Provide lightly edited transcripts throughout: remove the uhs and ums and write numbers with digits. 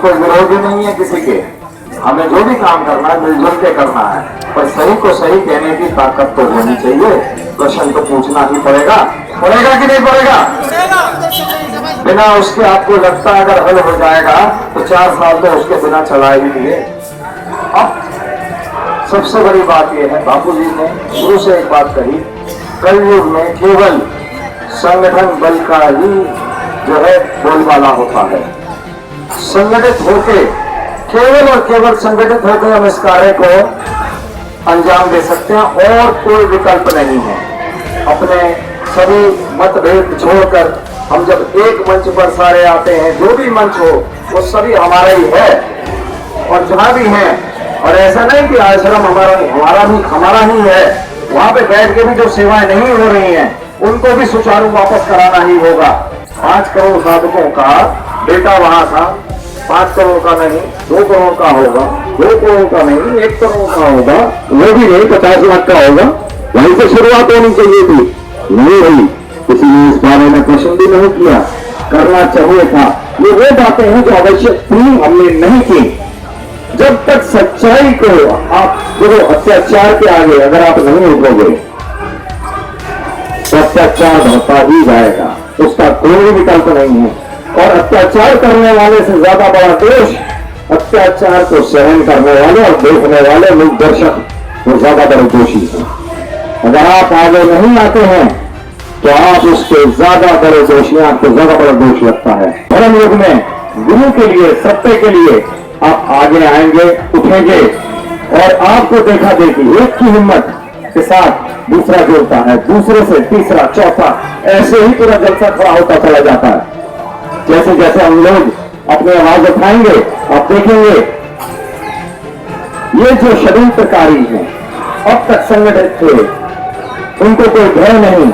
कोई विरोधी नहीं है किसी के। हमें जो भी काम करना है मिलजुल के करना है, पर सही को सही कहने की ताकत तो होनी चाहिए। प्रश्न तो पूछना ही पड़ेगा कि नहीं पड़ेगा? बिना उसके आपको लगता है अगर हल हो जाएगा तो 4 साल तो उसके बिना चला ही नहीं है। अब सबसे बड़ी बात यह है, बापूजी ने शुरू से एक बात कही, कलयुग में केवल संगठन बल का ही जो है बोलबाला होता है। संगठित होके, केवल और केवल संगठित होकर हम इस कार्य को अंजाम दे सकते हैं और कोई विकल्प नहीं है। अपने सभी मतभेद छोड़कर हम जब एक मंच पर सारे आते हैं, जो भी मंच हो वो सभी हमारा ही है और जहां भी है। और ऐसा नहीं कि आश्रम हमारा ही है, वहां पे बैठ के भी जो सेवाएं नहीं हो रही हैं उनको भी सुचारू वापस कराना ही होगा। 5 करोड़ साधकों का बेटा वहां था, 5 करोड़ का नहीं 2 करोड़ का होगा, 2 करोड़ का नहीं 1 करोड़ का होगा, वो भी नहीं 50 लाख का होगा। वहीं से शुरुआत होनी चाहिए थी, नहीं हुई। किसी ने इस बारे में क्वेश्चन भी नहीं किया, करना चाहिए था। ये वो बातें हैं जो आवश्यक थी, हमने नहीं की। जब तक सच्चाई को आप देखो, अत्याचार के आगे अगर आप नहीं उठोगे तो अत्याचार बढ़ता ही जाएगा, उसका कोई विकल्प नहीं है। और अत्याचार करने वाले से ज्यादा बड़ा दोष अत्याचार को सहन करने वाले और देखने वाले लोग, दर्शक, वो ज्यादा बड़े दोषी हैं। अगर आप आगे नहीं आते हैं तो आप उसके ज्यादा बड़े दोषी, आपको ज्यादा बड़ा दोष लगता है। धर्म युग में गुरु के लिए, सत्य के लिए आप आगे आएंगे, उठेंगे और आपको देखा देखी एक की हिम्मत के साथ दूसरा जुड़ता है, दूसरे से तीसरा, चौथा, ऐसे ही पूरा जलसा खड़ा होता चला जाता है। जैसे जैसे हम लोग अपनी आवाज उठाएंगे, आप देखेंगे ये जो षड्यंत्रकारी हैं, अब तक संगठित थे, उनको कोई भय नहीं,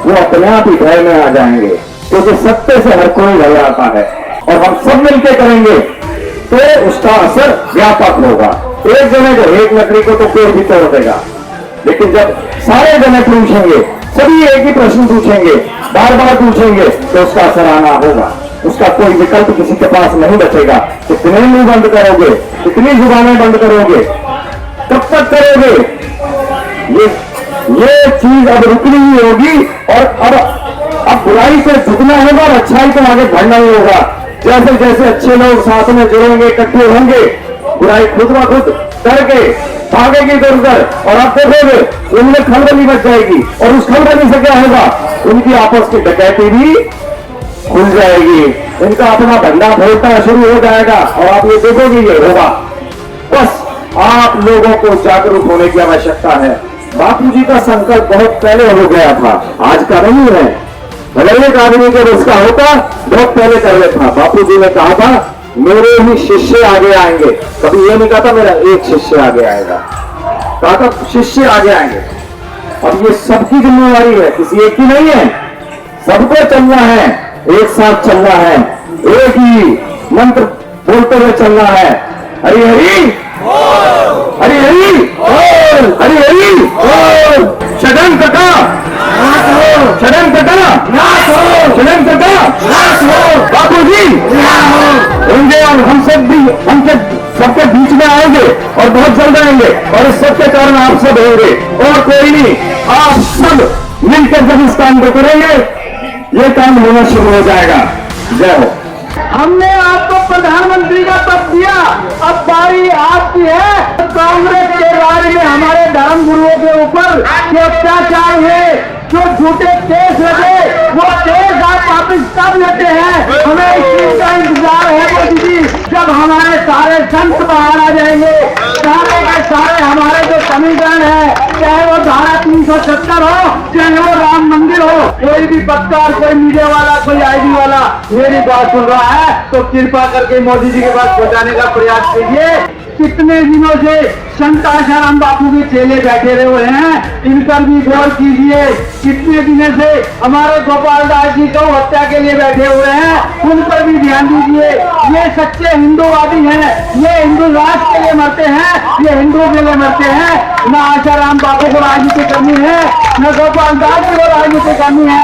वो अपने आप ही भय में आ जाएंगे, क्योंकि सत्य से हर कोई घबराता है। और हम सब मिलकर करेंगे तो उसका असर व्यापक होगा। एक जने को, एक लकड़ी को तो पेड़ भी तोड़ देगा, लेकिन जब सारे जने पूछेंगे, सभी एक ही प्रश्न पूछेंगे, बार बार पूछेंगे, तो उसका असर आना होगा। उसका कोई विकल्प किसी के पास नहीं बचेगा। कितने मुंह बंद करोगे, कितनी जुबानें बंद करोगे, कब तक करोगे? ये चीज अब रुकनी ही होगी। और अब बुराई से झुकना होगा और अच्छाई को आगे बढ़ना ही होगा। जैसे जैसे अच्छे लोग साथ में जुड़ेंगे, इकट्ठे होंगे, बुराई खुद ब खुद करके भागेगी इधर उधर। और आप देखोगे उनमें खलबली बच जाएगी, और उस खलबली से क्या होगा, उनकी आपस की डकैती भी खुल जाएगी, उनका अपना धंधा फैलना शुरू हो जाएगा। और आप ये देखोगे ये होगा। बस आप लोगों को जागरूक होने की आवश्यकता है। बापूजी का संकल्प बहुत पहले हो गया था, आज का नहीं है। अगर एक आदमी के बस का होता बहुत पहले कर लेता। बापूजी ने कहा था मेरे ही शिष्य आगे आएंगे, कभी ये नहीं कहा था मेरा एक शिष्य आगे आएगा, कहा था शिष्य आगे आएंगे। अब ये सबकी जिम्मेवारी है, किसी एक की नहीं है, सबको चलना है, एक साथ चलना है, एक ही मंत्र बोलते हुए चलना है। हरि हरि हरि हरि बोल, हरि हरि बोल। षड्यंत्र का नाश हो, षड्यंत्र का नाश हो, षड्यंत्र का नाश हो। बापूजी होंगे और हम सब भी, हम सबके बीच में आएंगे और बहुत जल्द आएंगे, और इस सबके कारण आप सब होंगे और कोई नहीं। आप सब मिलकर जब इस काम को करेंगे, ये काम होना शुरू हो जाएगा। जय हो। हमने आपको प्रधानमंत्री का पद दिया, अब बारी आपकी है। कांग्रेस के राज में हमारे धर्म गुरुओं के ऊपर जो अत्याचार है, जो झूठे केस लगे, वो केस आप वापिस कर लेते हैं। हमें इस चीज का इंतजार है मोदी जी, जब हमारे सारे संत बाहर आ जाएंगे, सारे के सारे हमारे जो समीकरण है, चाहे वो धारा 370 हो, चाहे वो राम मंदिर हो, कोई भी पत्रकार, कोई मीडिया वाला, कोई आईडी वाला मेरी बात सुन रहा है तो कृपा करके मोदी जी के पास पहुंचाने का प्रयास कीजिए। कितने दिनों से संत आशाराम बापू के चेले बैठे रहे हुए हैं, इन पर भी गौर कीजिए। कितने दिनों से हमारे गोपाल दास जी को हत्या के लिए बैठे हुए हैं, उन पर भी ध्यान दीजिए। ये सच्चे हिंदूवादी हैं, ये हिंदू राष्ट्र के लिए मरते हैं, ये हिंदुओं के लिए मरते हैं। न आशाराम बापू को राजनीति करनी है, न गोपाल दास जी को राजनीति करनी है।